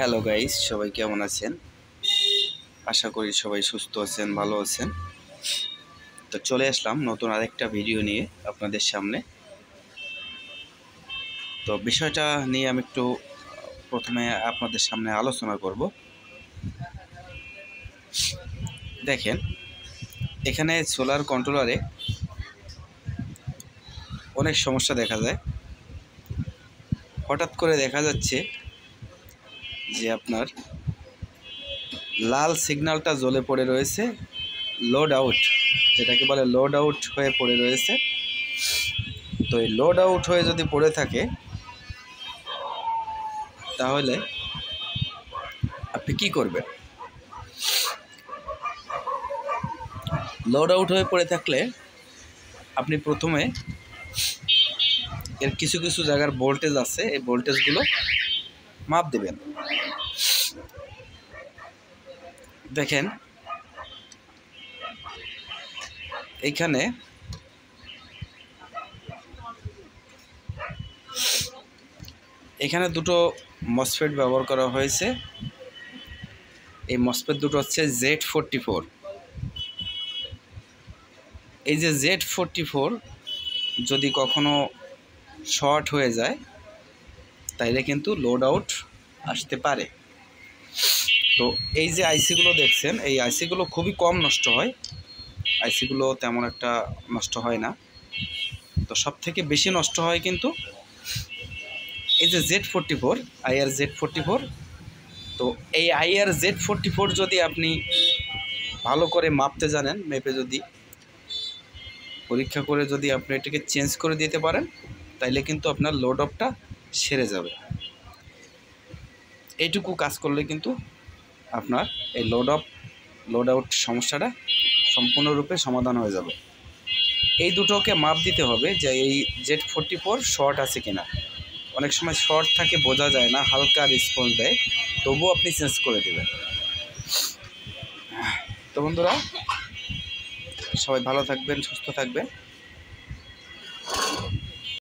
Hello guys, সবাই কেমন আছেন? আশা করি সবাই সুস্থ আছেন, ভালো আছেন। তো চলে আসলাম নতুন আরেকটা ভিডিও নিয়ে আপনাদের সামনে। তো বিষয়টা নিয়ে আমি একটু প্রথমে আপনাদের সামনে আলোচনা করব। দেখেন, এখানে সোলার কন্ট্রোলারে অনেক সমস্যা দেখা যায়। হঠাৎ করে দেখা যাচ্ছে যে আপনার লাল সিগন্যালটা জ্বলে পড়ে রয়েছে, লোড আউট, যেটাকে বলে লোড আউট হয়ে পড়ে রয়েছে। তো এই লোড আউট হয়ে যদি পড়ে থাকে তাহলে আপনি কি করবেন? লোড আউট হয়ে পড়ে থাকলে আপনি প্রথমে এর কিছু কিছু জায়গার ভোল্টেজ আছে, এই ভোল্টেজগুলো মাপ দেবেন। দেখেন, এখানে দুটো মসফেট ব্যবহার করা হয়েছে। এই মসফেট দুটো হচ্ছে Z44। এই যে Z44 যদি কখনো শর্ট হয়ে যায় তাইলে কিন্তু লোড আউট আসতে পারে। তো এই যে আইসিগুলো দেখছেন, এই আইসিগুলো খুবই কম নষ্ট হয়, আইসিগুলো তেমন একটা নষ্ট হয় না। তো সব থেকে বেশি নষ্ট হয় কিন্তু এই যে Z44, IR Z44। তো এই IR Z44 যদি আপনি ভালো করে মাপতে জানেন, মেপে যদি পরীক্ষা করে যদি আপনি এটাকে চেঞ্জ করে দিতে পারেন তাইলে কিন্তু আপনার লোড অফটা সেরে যাবে। এইটুকু কাজ করলে কিন্তু আপনার এই লোড আউট সমস্যাটা সম্পূর্ণরূপে সমাধান হয়ে যাবে। এই দুটোকে মাপ দিতে হবে যে এই Z44 শর্ট আছে কিনা। অনেক সময় শর্ট থাকে, বোঝা যায় না, হালকা রেসপন্স দেয়, তবুও আপনি চেঞ্জ করে দেবেন। তো বন্ধুরা, সবাই ভালো থাকবেন, সুস্থ থাকবেন।